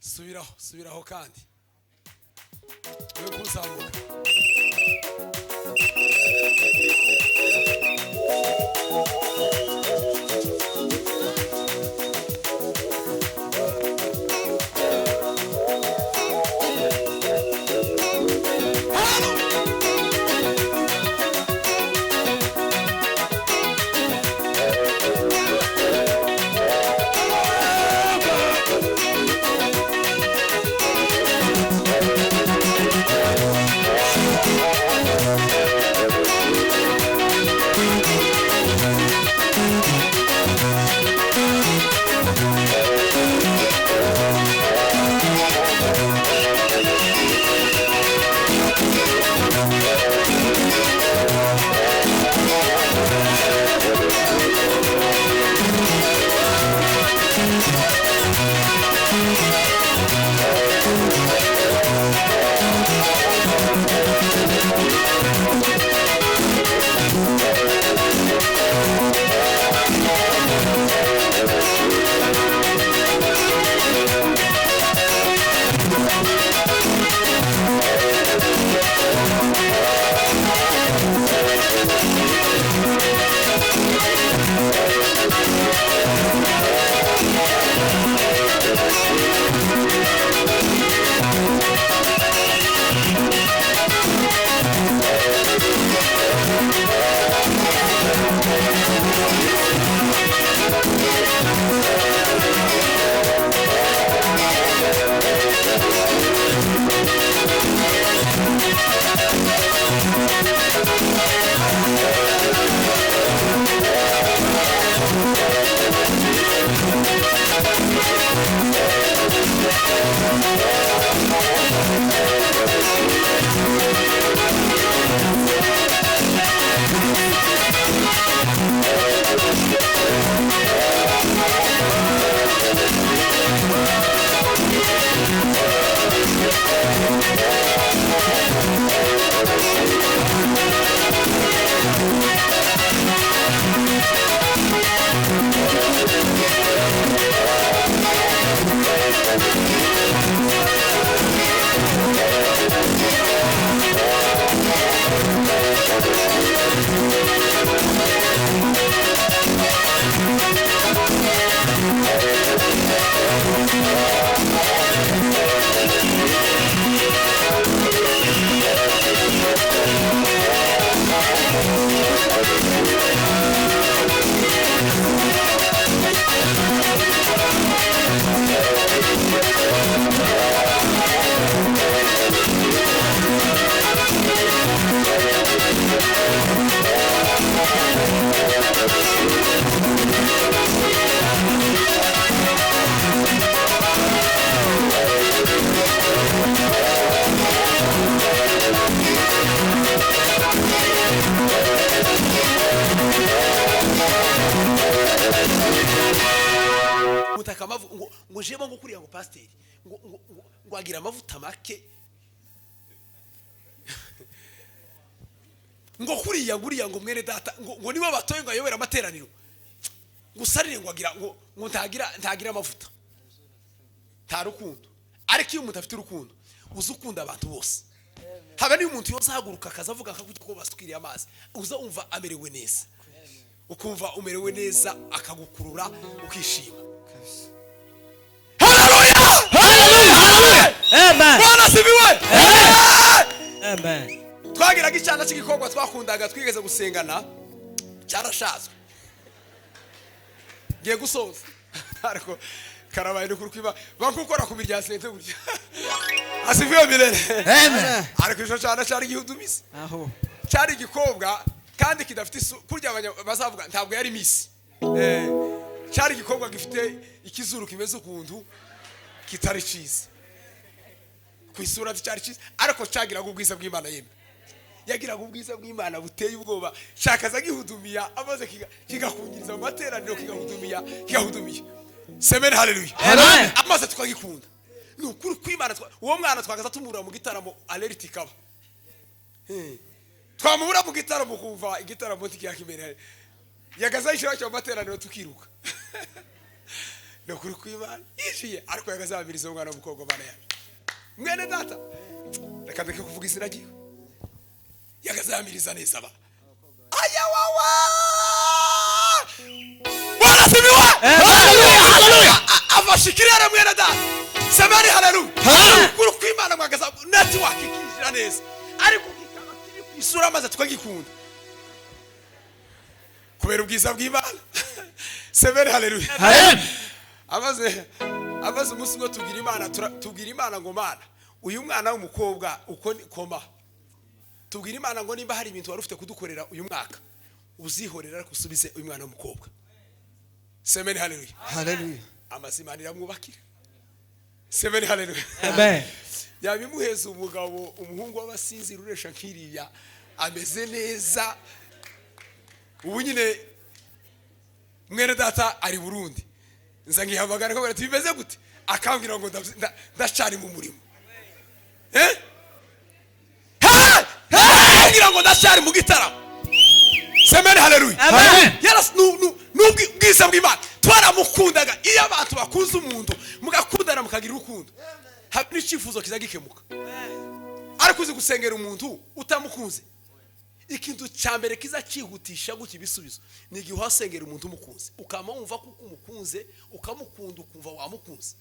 subiraho kandi we kuzamuka ngo jebo ngo kuriya ngo pasteur ngo agira amavuta make ngo kuriya ngo mwene data ngo nibo batoye ngo ayobera amateraniro ngo sarire ngo agira ngo ntagira amavuta ta rukundo ariko iyo umuntu afite urukundo uzukunda abantu bose habe niyo umuntu yozahaguruka akazavuga akavuga ko basukiriye amazi uza umva amerewe neza ukumva umerewe neza akagukurura ukishima. Amen. Bwana sibiwe. Amen. Twagiraga icyana cy'igikorwa twakundaga twigeze gusengana cyarashazwe. Ngiye gusoza. Ariko karabaye no kurukwiba bakukora ku mirya sente burya. Asibiwe milele. Amen. Ariko ico cyana cyari gihudumise. Aho. Cyari igikobwa kandi kidafite kurya bazavuga ntabwo yari miss. Cyari igikobwa gifite ikizuru kimeze ukuntu kitari ciza. Kwisura cyari ciza ariko cyagiraga ubwiza bw'Imana yemwe. Yagiraga ubwiza bw'Imana buteye ubwoba. Shakaza gihudumiya amaze kigakungiriza mu materaniro kigahudumiya. Semen hallelujah. Amen. Amaze twagikunda. Ni ukuri kw'Imana uwo mwana twagaza tumura mu gitaramo alerti kaba. Twamubura mu gitaramo kumva igitaramo tikiyakimera. Yagaza ishira cyo materaniro tukiruka. no kuri kw'Imana yishiye ariko yagazamiriza umwana w'umukobwa bana yaje mwene data reka ndeke kuvuga izina ryiwe yagazamiriza neza ba aya wawa Bwana simiwa haleluya afashikirira mwene data samari haleluya kuri kw'Imana mwagaza network ikishira neza ariko kikaba kiri kwisura maze twagikunda kubera ubwiza bw'Imana samari haleluya abaze umunsi ngo tubwira Imana ngo Mana uyu mwana w'umukobwa uko koma tubwira Imana ngo nimba hari ibintu wari ufite kudukorera uyu mwaka uzihorera ariko usubize uyu mwana w'umukobwa semeni haleluya amazimana iramwubakira semeni haleluya amen yabimuheza umugabo umuhungu w'abasinzi ruresha nkiriya ameze neza ubu nyine mwene data ari Burundi nza ngihamagara ko barati bimeze gute akambwira ngo ndacari mu murimo ngira ngo ndacari mu gitara semeni haleluya amen yaras n'ubwiza bw'Imana twaramukundaga iyo abantu bakunze umuntu mugakundana mukagira urukundo hari n'icyifuzo kizagikemuka ariko uzi gusengera umuntu utamukunze ikintu cyambere kiza cyihutisha guki bisubizo ni igihe uhasengera umuntu umukunze ukama wumva kuko umukunze ukamukunda ukumva wamukunze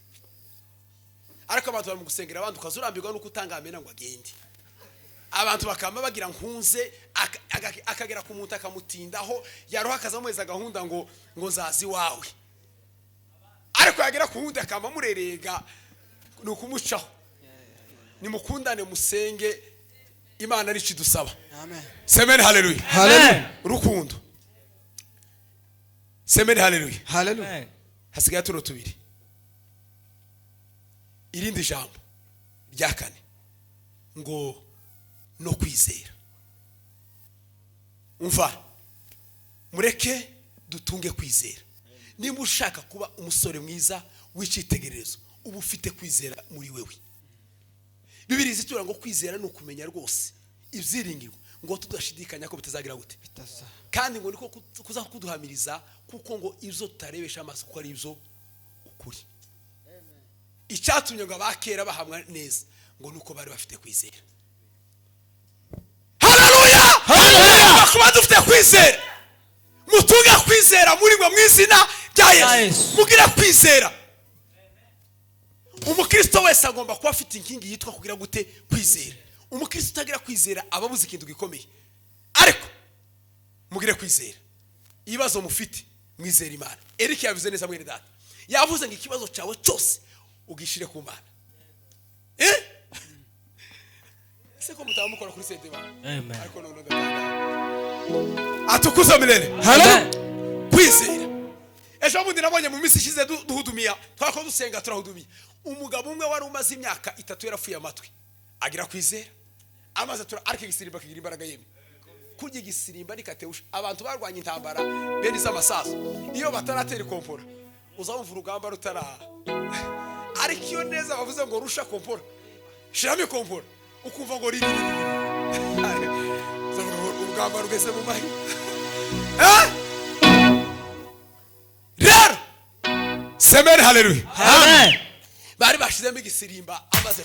ariko abantu bari mu gusengera abantu ukazurambirwa nuko utangamena ngo agende abantu bakama bagira nkunze akagera ku muntu akamutindaho yaroha akazamuheza gahunda ngo zazi wawe ariko yagera ku wundi akama murerega nukumucaho nimukundane musenge Imana ari cidusaba amen semeni haleluya haleluya rukundo semeni haleluya hasigaye tuno tubiri irindi jambo rya kane ngo no kwizera umva mureke dutunge kwizera nimba ushaka kuba umusore mwiza w'icyitegererezo ubu ufite kwizera muri wewe Bibiri zitura ngo kwizera no kumenya rwose ibyiringirwa ngo tudashidikanya ko bitazagira gute bitasa kandi ngo niko kuza kuduhamiriza kuko ngo izo tutarebesha amaso ko ari ibyo ukuri icyatumye ngo abakera bahamwa neza ngo nuko bari bafite kwizera haleluya kuba dufite kwizera mutunga kwizera muri mwe mwizina rya Yesu mugira kwizera umukristo wese agomba kuba afite inkingi yitwa kugira gute kwizera umukristo utagira kwizera ababuze ikintu gikomeye ariko mugire kwizera ibibazo mufite mwizera Imana Eric yabize neza mwene data yavuze ngo ikibazo cyawe cyose ugishire ku Mana seko mutamukora kuri sente ba amen ariko none atukuza milele haleluya kwizera ejo bundi nabonye mu minsi ishize duhudumiya twako dusenga turahudumiya umugabo umwe wari umaze imyaka 3 yarafuye amatwi agira kwizera amaze ariko igisirimba kigira imbaraga yemwe kurya igisirimba nikateusha abantu barwanya intambara bene z'amasaso iyo bataratera ikompora uzamva urugamba rutara ariko iyo neza bavuze ngo rusha kompora shiramo ikompora ukumva ngo riri urugamba rugeze mu mahi rero semeni haleluya amen bari bashizemo igisirimba amaze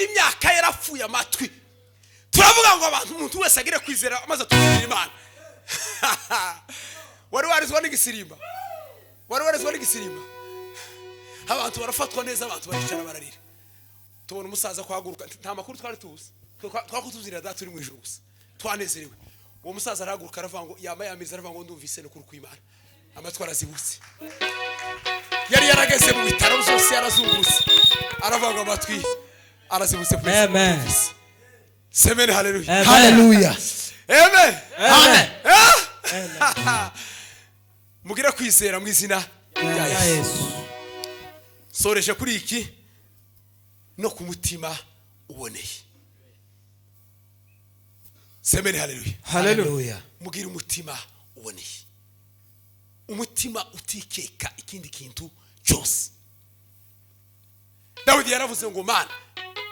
imyaka yarafuye amatwi turavuga ngo abantu umuntu wese agire kwizera amaze tugira Imana wari warizwa n'igisirimba abantu barafatwa neza abantu baricara bararira tubona umusaza kwaguruka nta makuru twari tuzi twakutuzira data turi mu ijuru gusa twanezerewe uwo musaza araguruka aravuga ngo yamayamiriza aravuga ngo ndumvise no kuri kw'Imana amatwi arazibutse yari yarageze mu bitaro byose yarazungurutse aravuga ngo amatwi arazibutse Amen. Semeni haleluya. Hallelujah. Amen. Amen. Mugira kwizera mu izina rya Yesu. Soreje kuri iki no ku mutima uboneye. Semeni haleluya. Hallelujah. Mugira umutima uboneye. Umutima utikeka ikindi kintu cyose. Dawidi yaravuze ngo mana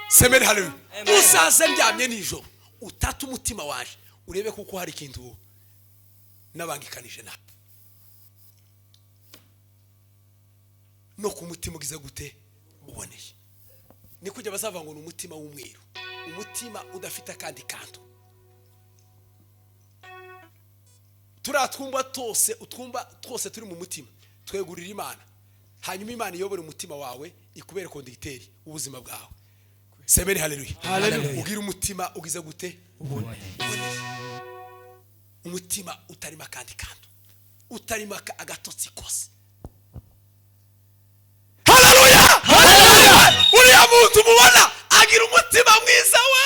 semeni haleluya. Uzaze ndyamye nijoro utata umutima waje urebe kuko hari ikintu nabangikanije na. No ku mutima ugize gute uboneye. Ni kujya bazava ngo umutima w'umweru. Umutima udafite kandi kantu. Turatwumba twose turi mu mutima twegurira Imana hanyuma Imana iyobora umutima wawe ikubere konditeri ubuzima bwawe. Semeni haleluya. Ugira umutima ugize gute umutima utarima kandi kantu utarima agatotsi kose. Haleluya. Uriya muntu mubona agira umutima mwiza we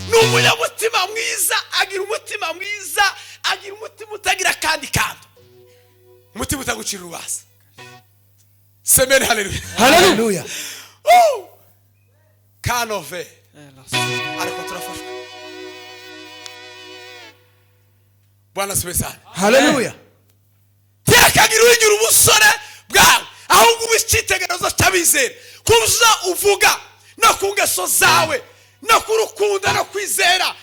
n'umunyamutima mwiza agira umutima mwiza agira umutima utagira kandi kantu umutima utagucira urubanza. Semeni haleluya. Hallelujah. Kanove ariko turafashwe. Bwana subesana. Hallelujah. Tekagira uyigira ubusore bwawe ahubwo ubicitegerezo cyabizera kuza uvuga no kungeso zawe no kurukunda no kwizera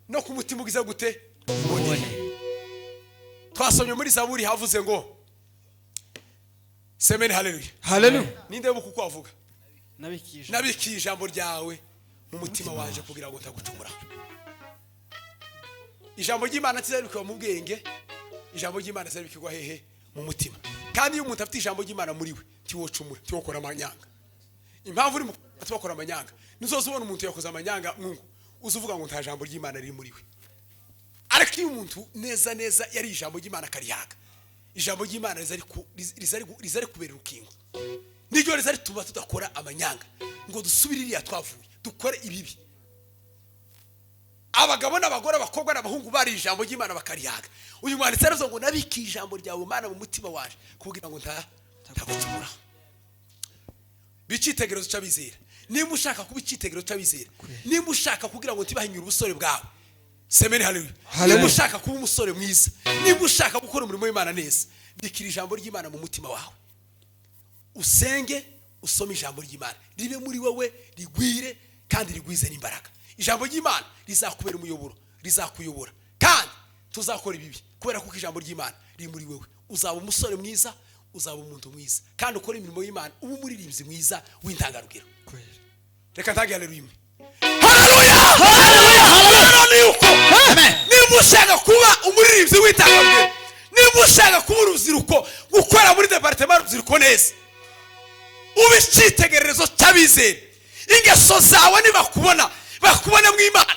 no kumutima ugize gute uboneye. Twasomye muri Zaburi havuze ngo Semeni haleluya. Hallelujah. Ninde bukuko avuga Nabikije ijambo ryawe mu mutima wanje kugira ngo ntagucumura. Ijambo ry'Imana tizabikwa mu bwenge, ijambo ry'Imana tizabikwa hehe mu mutima. Kandi iyo umuntu afite ijambo ry'Imana muri we tiwocumura tiwokora amanyanga. Impamvu uri mu twakora amanyanga nizozubona umuntu yakoze amanyanga Mungu uzuvuga ngo nta jambo ry'Imana riri muri we. Ariko iyo umuntu neza yari ijambo ry'Imana kariyaga ijambo ry'Imana rizari kubera urukingo niryo rizari tuba tudakora amanyanga ngo dusubiririya twavuye dukore ibibi. Abagabo n'abagore abakobwa n'abahungu bari ijambo ry'Imana bakariyaga. Uyu mwanditsi aravuga ngo nabiki ijambo ryawe Mana mu mutima waje kugira ngo ntagucumura. Bicitegerezo cyabizera. Nimba ushaka kuba icitegerezo cyabizera. Nimba ushaka kugira ngo ntibahinyure ubusore bwawe. Semeni haleluya. Nimba ushaka kuba umusore mwiza. Nimba ushaka gukora umurimo w'Imana neza. Bikira ijambo ry'Imana mu mutima wawe. Usenge usome ijambo ry'Imana. Ribe muri wowe rigwire kandi rigwize n'imbaraga. Ijambo ry'Imana rizakubera umuyoboro, rizakuyobora. Kandi tuzakora ibibi kubera kuko ijambo ry'Imana riri muri wewe. Uzaba umusore mwiza, uzaba umuntu mwiza. Kandi ukora imirimo y'Imana ubu muririmbyi mwiza w'intangarugero. Reka ntage haleluya. Haleluya. Haleluya. Niba ushaka kuba umuririmbyi w'intangarugero, niba ushaka kuba urubyiruko gukora muri departement y'urubyiruko neza, ubicitegererezo cyabizera. Ingeso zawe nibakubona bakubona mw'Imana.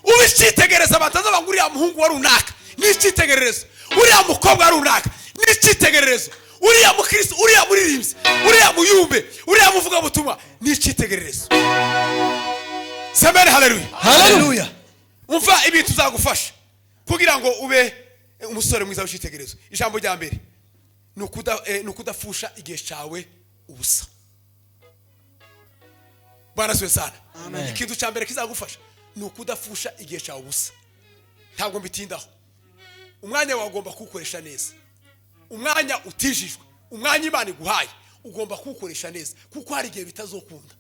Ubicitegereza bataza banguriya muhungu wa runaka n'icitegererezo, uriya mukobwa runaka n'icitegererezo, uriya mukristo, uriya muririmbyi, uriya muyumbe, uriya muvuga butumwa n'icitegererezo. Semeni haleluya. Hallelujah. Umva ibintu uzagufasha kugira ngo ube umusore mwiza w'icitegererezo. Ijambo rya mbere nukudafusha igihe cyawe ubusa. Bwana siwe sana. Ikintu cya mbere kizagufasha nukudafusha igihe cyawe ubusa. Ntabwo mbitindaho. Umwanya wawe ugomba kuwukoresha neza. Umwanya utijijwe, umwanya Imana iguhaye ugomba kuwukoresha neza kuko hari igihe bitazokunda.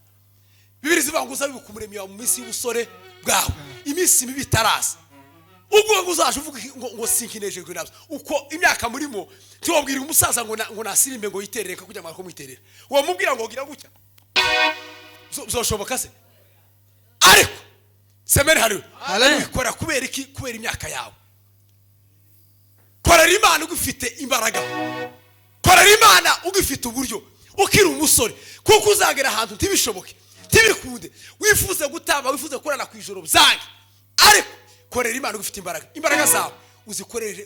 Bibiri zivanguza bikumuremya mu minsi y'ubusore bwawe. Iminsi mibi itaraza. Ubwo uzaje uvuga ngo sinkinejejwe nabyo. Uko imyaka murimo tiwabwira umusaza ngo nasirimbe ngo yiterereka kujya mwako mwiterera. Uwo mubwira ngo gira gutya. Zoshoboka se? Ariko semeni haleluya. Kora kubera iki? Kubera imyaka yawe. Korera Imana ugifite imbaraga. Korera Imana ugifite uburyo. Ukiri umusore kuko uzagera ahantu ntibishoboke. Tibikunde. Wifuze gutamba, wifuze kurana ku ijoro byange. Ariko korera Imana ugifite imbaraga. Imbaraga zawe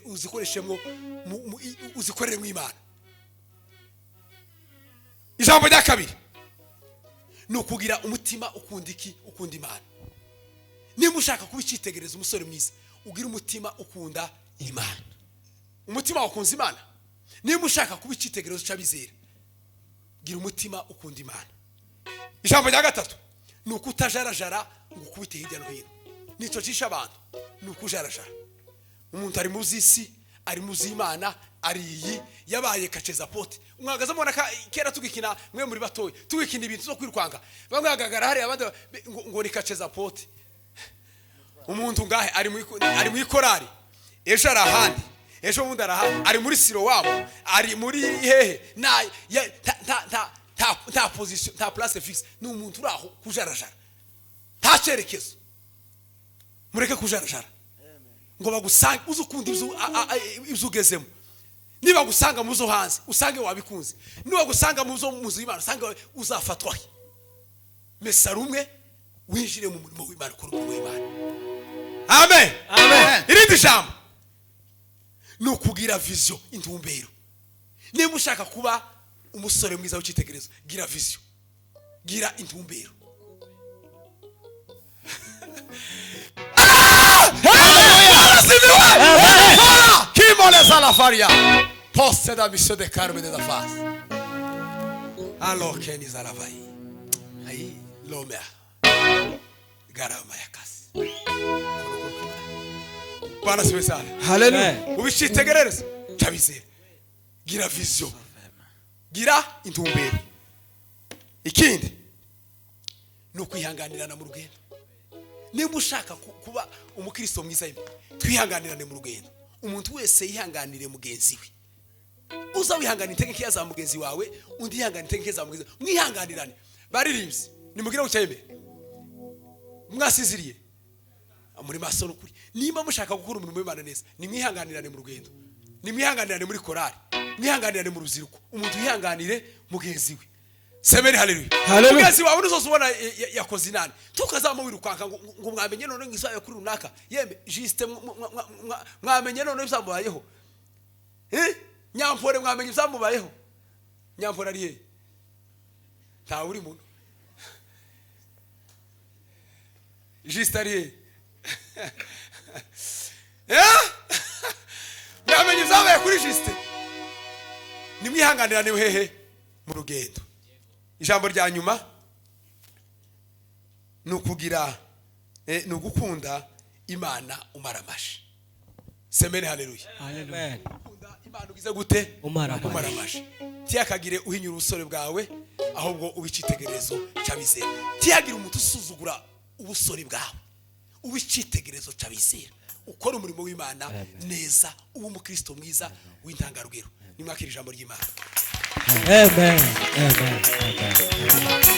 uzikoreshemo uzikorere mw'Imana. Ijambo rya kabiri ni ukugira umutima ukunda iki? Ukunda Imana. Niba ushaka kuba icyitegererezo umusore mwiza, ugira umutima ukunda Imana. Umutima wakunze Imana. Niba ushaka kuba icyitegererezo cy'abizera, gira umutima ukunda Imana. Ijambo rya gatatu ni ukutajarajara ngo ukubite hirya no hino. Nico cisha abantu ni ukujarajara. Umuntu ari muzi isi, ari muzi Imana, ari iyi yabaye kaceza pote. Umwagaza mubona kera tugikina mwe muri batoye, tugikina ibintu zo kwirukanga. Bamwe bagagara hari abandi ngo ni kaceza pote. Umuntu ngahe ari mu ikorari, ejo arahandi, ejo bundi arahandi, ari muri siro wabo, ari muri hehe, ta position, ta place fixe. Ni umuntu uraho kujarajara, nta cyerekezo. Mureke kujarajara ngo bagusanga uzukunda ibyo ugezemo. Niba gusanga muzo hanze usange wabikunze, niba gusanga muzo Imana usange uzafatwa. Mesa rumwe winjire mu murimo w'Imana, kuri w'Imana. Amen. Amen. Irindi jambo ni ukugira vision, intumbero. Niba ushaka kuba umusore mwiza w'icyitegererezo, gira vision, gira intumbero. Poste da mission de Carme de la face. Alors qu'elle est à la vaille. Aïe, l'homme. Garama yakasi. Bwana siweza. Hallelujah. Ubishitegererezo cyabizera. Gira vision. Gira intumbero. Ikindi ni ukwihanganirana mu rugendo. Niba ushaka kuba umukristo mwiza, twihanganirane mu rugendo. Umuntu wese yihanganire mugenzi we. Uza wihangana intege ya za mugenzi wawe, undi yihangana intege za mugenzi. Mwihanganirane. Baririmbye nimugire ucyayeme. Mwasiziriye muri maso n'ukuri. Niba mushaka gukora umurimo w'Imana neza, ni mwihanganirane mu rugendo, ni mwihanganirane muri korari, mwihanganirane mu ruziruko. Umuntu yihanganire mugenzi we. Semeni haleluya. Mugenzi wawe uzoza ubona yakoze inani, tukazama wirukanka ngo mwamenye none ngisaye kuri runaka. Yeme juste mwamenye none bizamubayeho. Nyampore mwamenye bizamubayeho. Nyampore ari he? Nta uri muntu. Juste ari he? Mwamenye bizamubaye kuri juste. Nimwihanganirane hehe mu rugendo. Ijambo rya nyuma ni ukugira ni ugukunda Imana umaramaje. Semeni haleluya. Amen. Ukunda Imana ugize gute? Umaramaje. Tiyakagire uhinyura ubusore bwawe, ahubwo ubicitegererezo cyabizera. Tiyagira umuntu usuzugura ubusore bwawe, ubicitegererezo cyabizera. Ukora umurimo w'Imana neza, ubu umukristo mwiza w'intangarugero. Nimwakira ijambo ry'Imana. Amen. Amen. Amen.